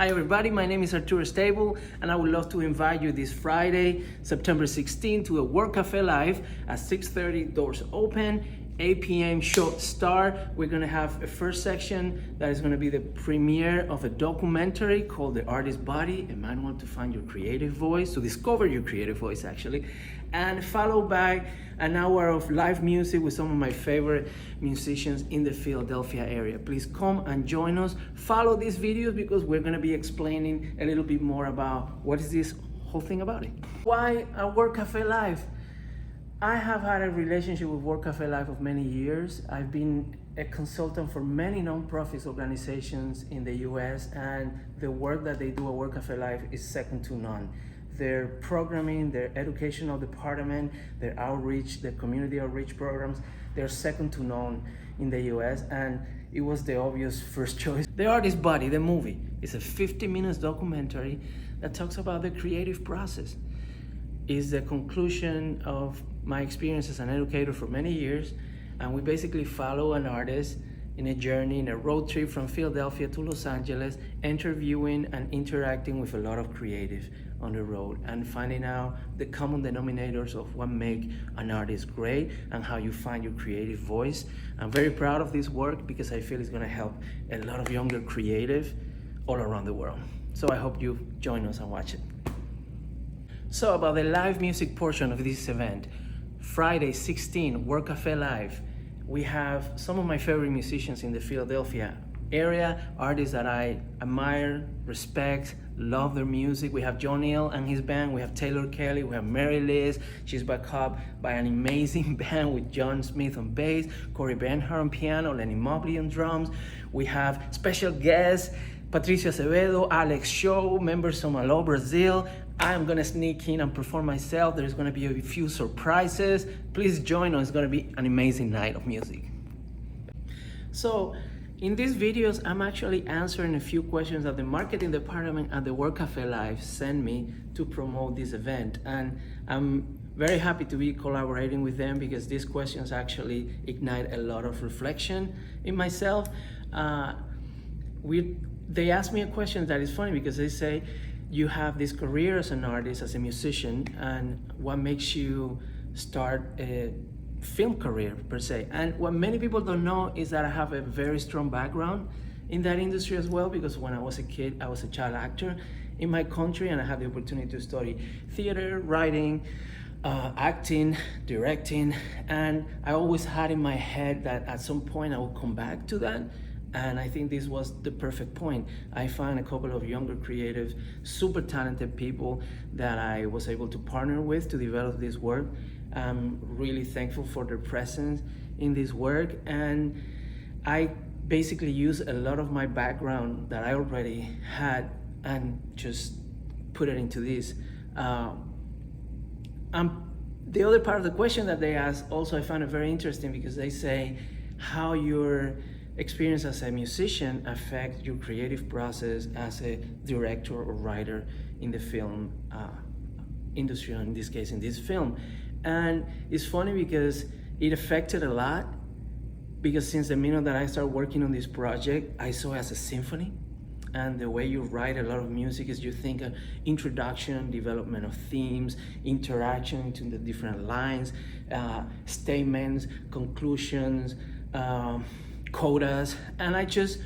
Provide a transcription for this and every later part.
Hi everybody, my name is Arturo Stable and I would love to invite you this Friday, September 16th to a Work Cafe Live at 6:30, doors open, 8 p.m. show start. We're gonna have a first section that is gonna be the premiere of a documentary called The Artist's Body, a manual to find your creative voice, to discover your creative voice actually, and followed by an hour of live music with some of my favorite musicians in the Philadelphia area. Please come and join us. Follow these videos because we're gonna be explaining a little bit more about what is this whole thing about it. Why a Work Cafe Live? I have had a relationship with Work Cafe Live of many years. I've been a consultant for many nonprofit organizations in the US, and the work that they do at Work Cafe Live is second to none. Their programming, their educational department, their outreach, their community outreach programs, they're second to none in the US, and it was the obvious first choice. The Artist's Body, the movie, is a 50 minutes documentary that talks about the creative process. It's the conclusion of my experience as an educator for many years, and we basically follow an artist in a journey, in a road trip from Philadelphia to Los Angeles, interviewing and interacting with a lot of creatives on the road and finding out the common denominators of what make an artist great and how you find your creative voice. I'm very proud of this work because I feel it's gonna help a lot of younger creatives all around the world. So I hope you join us and watch it. So about the live music portion of this event, Friday 16, Work Cafe Live, we have some of my favorite musicians in the Philadelphia area, artists that I admire, respect, love their music. We have John Neal and his band, we have Taylor Kelly, we have Mary Liz, she's backed up by an amazing band with John Smith on bass, Corey Benhart on piano, Lenny Mobley on drums. We have special guests, Patricio Acevedo, Alex Show, members from Allo Brazil. I'm gonna sneak in and perform myself. There's gonna be a few surprises. Please join us, it's gonna be an amazing night of music. So, in these videos, I'm actually answering a few questions that the marketing department at the Work Cafe Live sent me to promote this event. And I'm very happy to be collaborating with them because these questions actually ignite a lot of reflection in myself. They asked me a question that is funny because they say, you have this career as an artist, as a musician, and what makes you start a film career per se? And what many people don't know is that I have a very strong background in that industry as well, because when I was a kid, I was a child actor in my country and I had the opportunity to study theater, writing, acting, directing, and I always had in my head that at some point I would come back to that. And I think this was the perfect point. I found a couple of younger creatives, super talented people that I was able to partner with to develop this work. I'm really thankful for their presence in this work. And I basically use a lot of my background that I already had and just put it into this. The other part of the question that they asked also I found it very interesting because they say how your experience as a musician affect your creative process as a director or writer in the film industry, or in this case in this film. And it's funny because it affected a lot, because since the minute that I started working on this project, I saw it as a symphony. And the way you write a lot of music is you think of introduction, development of themes, interaction into the different lines, statements, conclusions, codas, and I just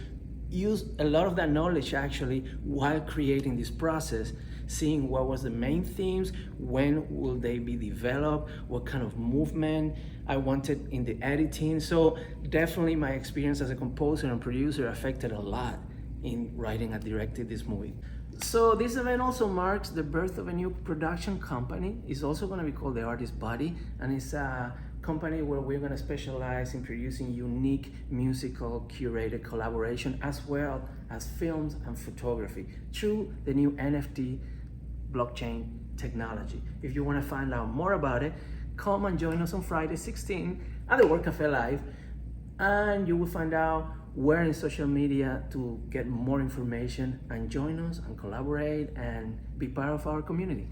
used a lot of that knowledge actually while creating this process, seeing what was the main themes, when will they be developed, what kind of movement I wanted in the editing. So definitely my experience as a composer and producer affected a lot in writing and directing this movie. So this event also marks the birth of a new production company. It's also going to be called The Artist's Body, and it's a company where we're going to specialize in producing unique musical curated collaboration as well as films and photography through the new NFT blockchain technology. If you want to find out more about it, come and join us on Friday 16 at the Work Cafe Live, and you will find out where in social media to get more information and join us and collaborate and be part of our community.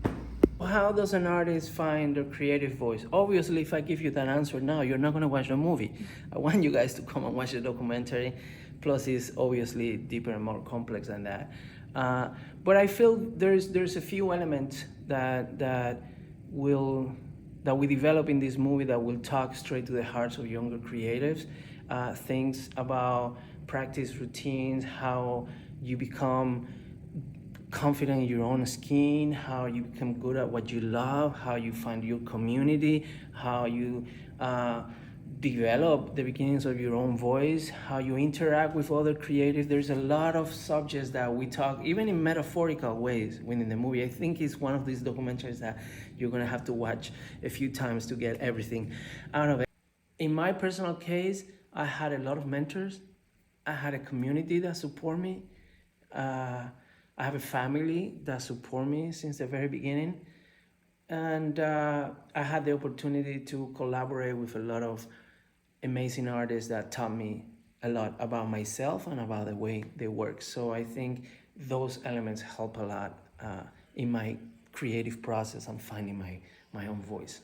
How does an artist find their creative voice? Obviously, if I give you that answer now, you're not going to watch the movie. I want you guys to come and watch the documentary. Plus, it's obviously deeper and more complex than that. But I feel there's a few elements that will that we develop in this movie that will talk straight to the hearts of younger creatives. Things about practice routines, how you become confident in your own skin, how you become good at what you love, how you find your community, how you develop the beginnings of your own voice, how you interact with other creatives. There's a lot of subjects that we talk, even in metaphorical ways within the movie. I think it's one of these documentaries that you're gonna have to watch a few times to get everything out of it. In my personal case, I had a lot of mentors. I had a community that support me. I have a family that support me since the very beginning. And I had the opportunity to collaborate with a lot of amazing artists that taught me a lot about myself and about the way they work. So I think those elements help a lot in my creative process and finding my own voice.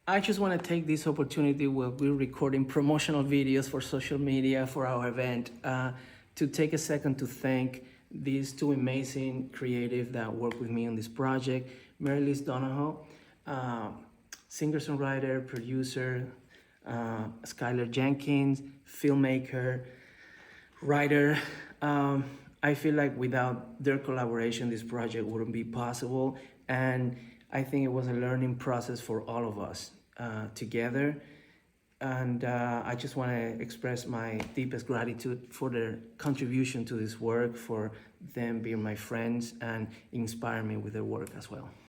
I just want to take this opportunity while we're recording promotional videos for social media for our event to take a second to thank these two amazing creatives that work with me on this project. Mary-Liz Donahoe, singer-songwriter, producer, Skylar Jenkins, filmmaker, writer. I feel like without their collaboration, this project wouldn't be possible. And I think it was a learning process for all of us together. And I just want to express my deepest gratitude for their contribution to this work, for them being my friends and inspire me with their work as well.